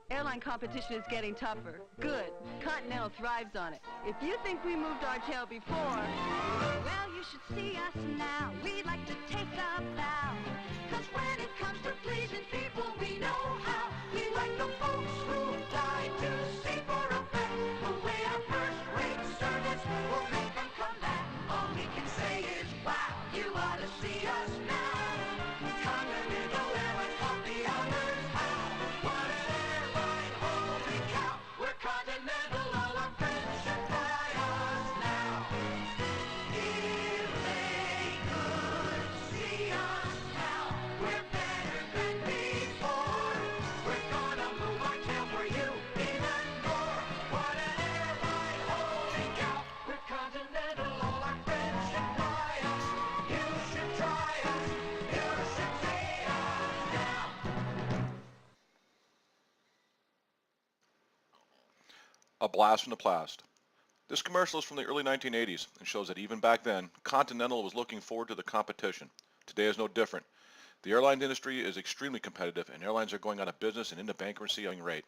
Airline competition is getting tougher. Good. Continental thrives on it. If you think we moved our tail before, well, you should see us now. We like to take a bow. 'Cause when it comes to pleasing people, we know how. We like the folks who fly to see for a fact. The way our first-rate service will make them come back. All we can say is, wow, you ought to see us now. Continental Airlines taught the others how. What an airline, holy cow. We're Continental, all our friends should fly us now. If they could see us now, we're better than before. We're gonna move our tail for you even more. What an airline, holy cow. We're Continental, all our friends should fly us. You should try us. You should see us now. A blast from the past. This commercial is from the early 1980s and shows that even back then, Continental was looking forward to the competition. Today is no different. The airline industry is extremely competitive and airlines are going out of business and into bankruptcy at a rate.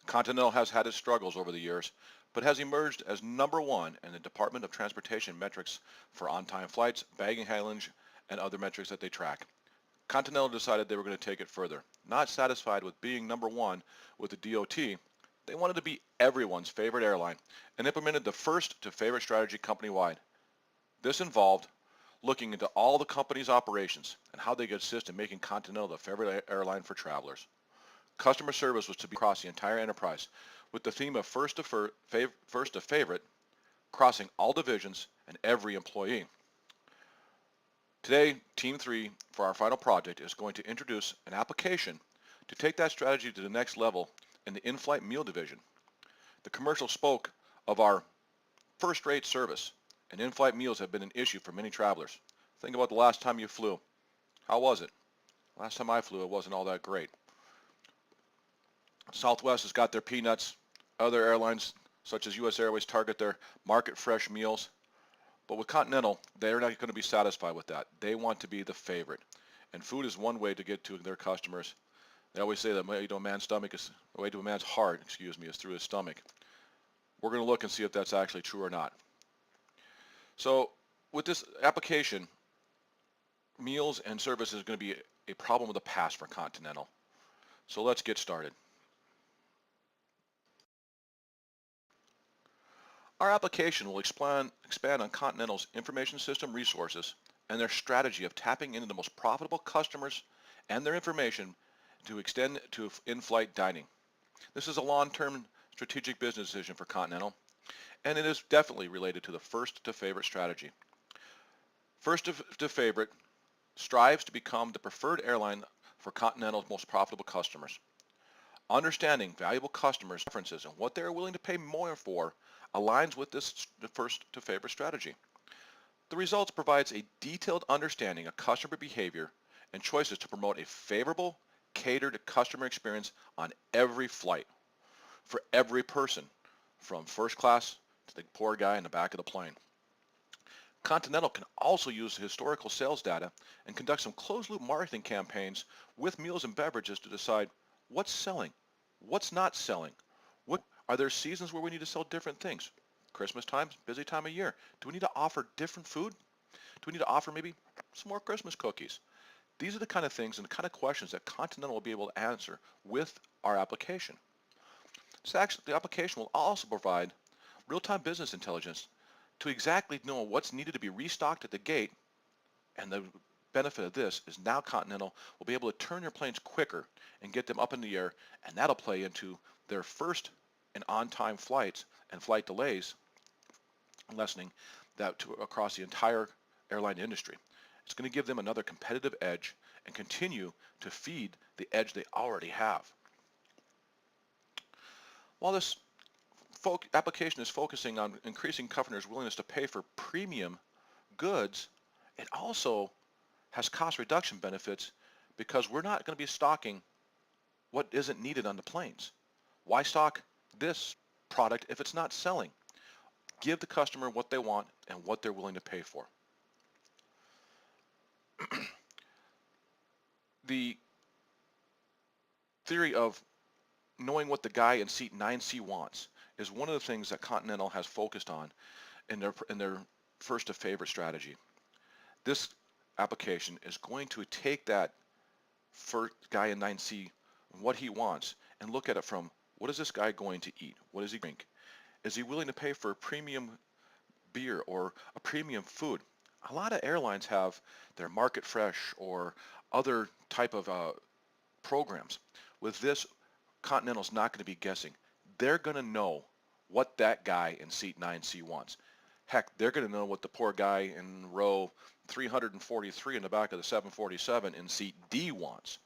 Continental has had its struggles over the years, but has emerged as #1 in the Department of Transportation metrics for on-time flights, bagging handling, and other metrics that they track. Continental decided they were going to take it further. Not satisfied with being #1 with the DOT, they wanted to be everyone's favorite airline and implemented the first to favorite strategy company-wide. This involved looking into all the company's operations and how they could assist in making Continental the favorite airline for travelers. Customer service was to be across the entire enterprise with the theme of first to favorite, crossing all divisions and every employee. Today, Team 3 for our final project is going to introduce an application to take that strategy to the next level in the in-flight meal division. The commercial spoke of our first-rate service, and in-flight meals have been an issue for many travelers. Think about the last time you flew. How was it? Last time I flew, it wasn't all that great. Southwest has got their peanuts. Other airlines, such as U.S. Airways, target their market-fresh meals. But with Continental, they're not going to be satisfied with that. They want to be the favorite. And food is one way to get to their customers. They always say that the way to a man's heart, is through his stomach. We're going to look and see if that's actually true or not. So with this application, meals and service is going to be a problem of the past for Continental. So let's get started. Our application will expand on Continental's information system resources and their strategy of tapping into the most profitable customers and their information to extend to in-flight dining. This is a long-term strategic business decision for Continental, and it is definitely related to the first to favorite strategy. First to favorite strives to become the preferred airline for Continental's most profitable customers. Understanding valuable customers' preferences and what they are willing to pay more for aligns with this first to favorite strategy. The results provides a detailed understanding of customer behavior and choices to promote a favorable, catered customer experience on every flight for every person, from first class to the poor guy in the back of the plane. Continental can also use historical sales data and conduct some closed-loop marketing campaigns with meals and beverages to decide what's selling, what's not selling. Are there seasons where we need to sell different things? Christmas time, busy time of year. Do we need to offer different food? Do we need to offer maybe some more Christmas cookies? These are the kind of things and the kind of questions that Continental will be able to answer with our application. The application will also provide real-time business intelligence to exactly know what's needed to be restocked at the gate, and the benefit of this is now Continental will be able to turn your planes quicker and get them up in the air, and that'll play into their first and on-time flights and flight delays, lessening that across the entire airline industry. It's going to give them another competitive edge and continue to feed the edge they already have. While this application is focusing on increasing customers' willingness to pay for premium goods, it also has cost reduction benefits because we're not going to be stocking what isn't needed on the planes. Why stock this product if it's not selling? Give the customer what they want and what they're willing to pay for. The theory of knowing what the guy in seat 9C wants is one of the things that Continental has focused on in their first to favorite strategy. This application is going to take that first guy in 9C and what he wants and look at it from, what is this guy going to eat? What does he drink? Is he willing to pay for a premium beer or a premium food? A lot of airlines have their market fresh or other type of programs. With this, Continental's not going to be guessing. They're going to know what that guy in seat 9C wants. Heck, they're going to know what the poor guy in row 343 in the back of the 747 in seat D wants.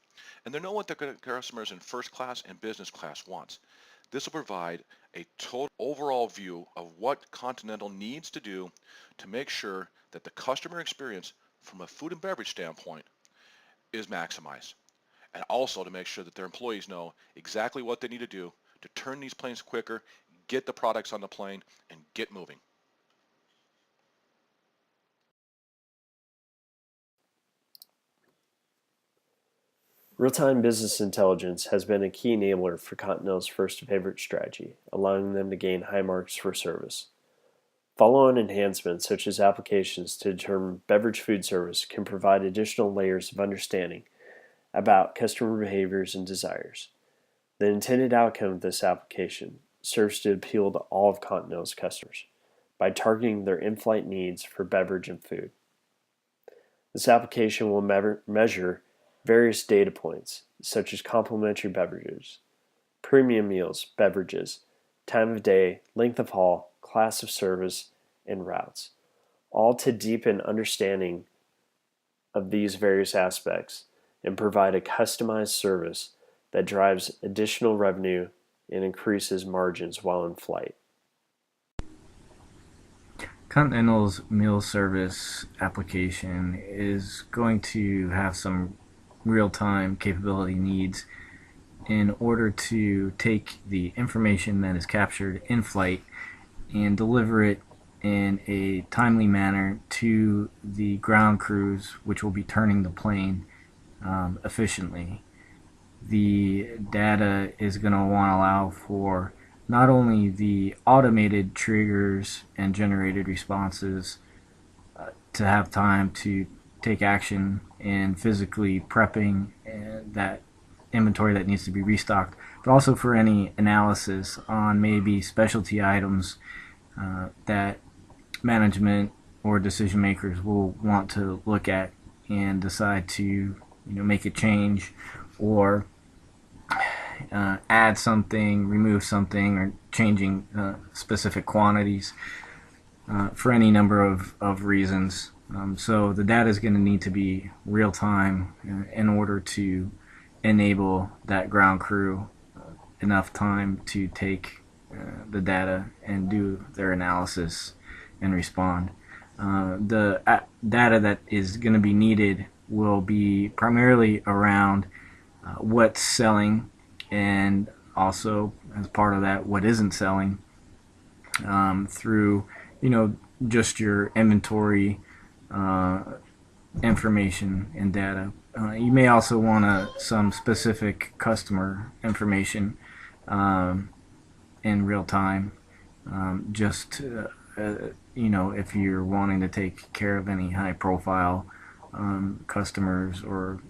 And they know what the customers in first class and business class wants. This will provide a total overall view of what Continental needs to do to make sure that the customer experience from a food and beverage standpoint is maximized. And also to make sure that their employees know exactly what they need to do to turn these planes quicker, get the products on the plane, and get moving. Real-time business intelligence has been a key enabler for Continental's first to favorite strategy, allowing them to gain high marks for service. Follow-on enhancements such as applications to determine beverage food service can provide additional layers of understanding about customer behaviors and desires. The intended outcome of this application serves to appeal to all of Continental's customers by targeting their in-flight needs for beverage and food. This application will measure various data points such as complimentary beverages, premium meals, beverages, time of day, length of haul, class of service, and routes, all to deepen understanding of these various aspects and provide a customized service that drives additional revenue and increases margins while in flight. Continental's meal service application is going to have some real-time capability needs in order to take the information that is captured in flight and deliver it in a timely manner to the ground crews, which will be turning the plane efficiently. The data is going to want to allow for not only the automated triggers and generated responses to have time to take action in physically prepping that inventory that needs to be restocked, but also for any analysis on maybe specialty items that management or decision makers will want to look at and decide to make a change or add something, remove something, or changing specific quantities for any number of reasons. So the data is going to need to be real time in order to enable that ground crew enough time to take the data and do their analysis and respond. The data that is going to be needed will be primarily around what's selling, and also as part of that what isn't selling, through just your inventory information and data. You may also want some specific customer information in real time, if you're wanting to take care of any high profile customers or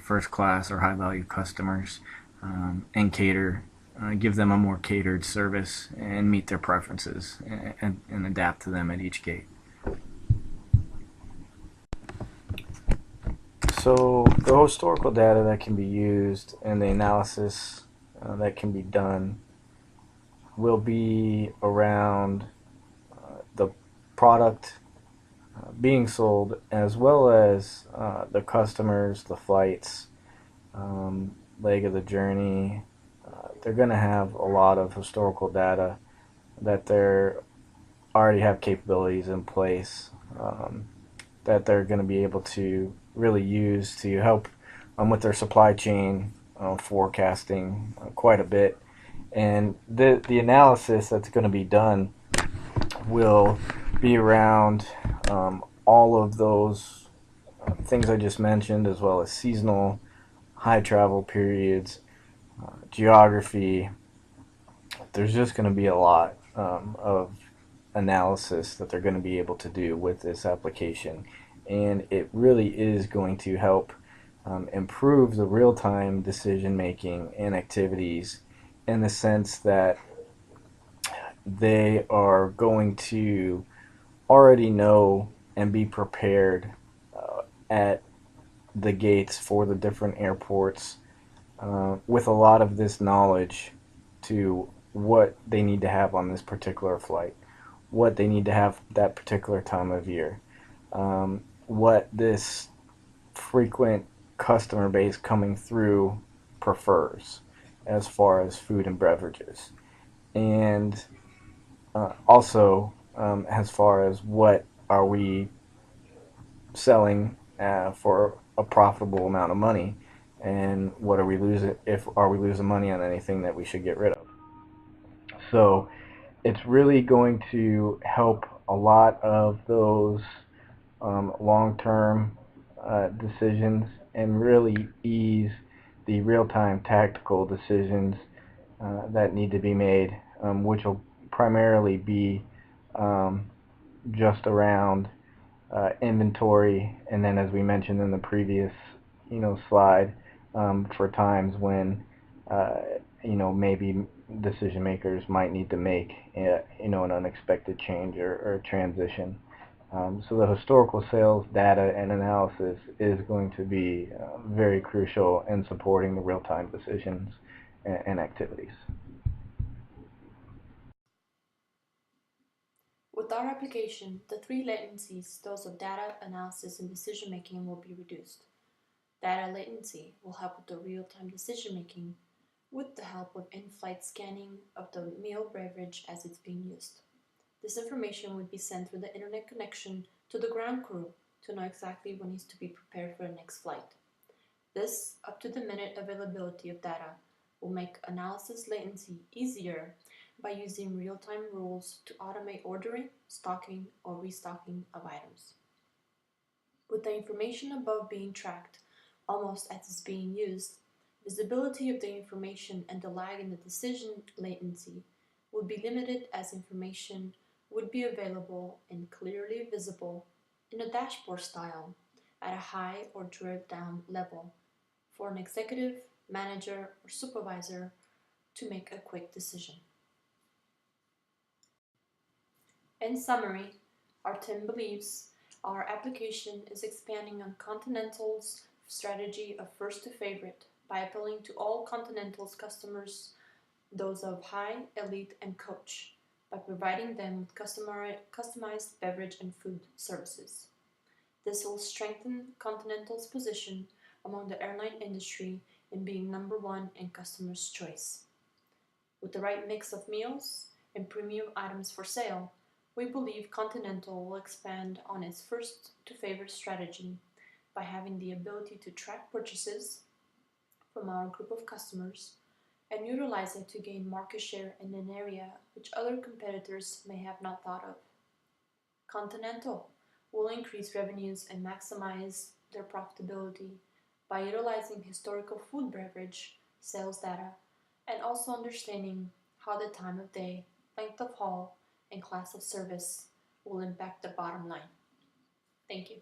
first class or high value customers, and give them a more catered service and meet their preferences and adapt to them at each gate. So the historical data that can be used and the analysis that can be done will be around the product being sold, as well as the customers, the flights, leg of the journey. They're going to have a lot of historical data that they already have capabilities in place that they're going to be able to really use to help with their supply chain forecasting quite a bit. And the analysis that's going to be done will be around all of those things I just mentioned, as well as seasonal, high travel periods, geography. There's just going to be a lot of analysis that they're going to be able to do with this application, and it really is going to help improve the real-time decision making and activities in the sense that they are going to already know and be prepared at the gates for the different airports with a lot of this knowledge to what they need to have on this particular flight, what they need to have that particular time of year, what this frequent customer base coming through prefers as far as food and beverages. And also, as far as what are we selling for a profitable amount of money, and what are we losing, if are we losing money on anything that we should get rid of. So it's really going to help a lot of those long-term decisions and really ease the real-time tactical decisions that need to be made, which will primarily be um, just around inventory, and then as we mentioned in the previous slide, for times when maybe decision makers might need to make an unexpected change or transition. So the historical sales data and analysis is going to be very crucial in supporting the real-time decisions and activities. With our application, the three latencies, those of data, analysis, and decision making, will be reduced. Data latency will help with the real-time decision making with the help of in-flight scanning of the meal beverage as it's being used. This information would be sent through the internet connection to the ground crew to know exactly what needs to be prepared for the next flight. This up-to-the-minute availability of data will make analysis latency easier by using real-time rules to automate ordering, stocking, or restocking of items. With the information above being tracked almost as it's being used, visibility of the information and the lag in the decision latency would be limited, as information would be available and clearly visible in a dashboard style at a high or drilled down level for an executive, manager, or supervisor to make a quick decision. In summary, our team believes our application is expanding on Continental's strategy of first to favorite by appealing to all Continental's customers, those of high, elite, and coach, by providing them with customized beverage and food services. This will strengthen Continental's position among the airline industry in being number one in customers' choice. With the right mix of meals and premium items for sale, we believe Continental will expand on its first to favorite strategy by having the ability to track purchases from our group of customers and utilize it to gain market share in an area which other competitors may have not thought of. Continental will increase revenues and maximize their profitability by utilizing historical food beverage sales data and also understanding how the time of day, length of haul, and class of service will impact the bottom line. Thank you.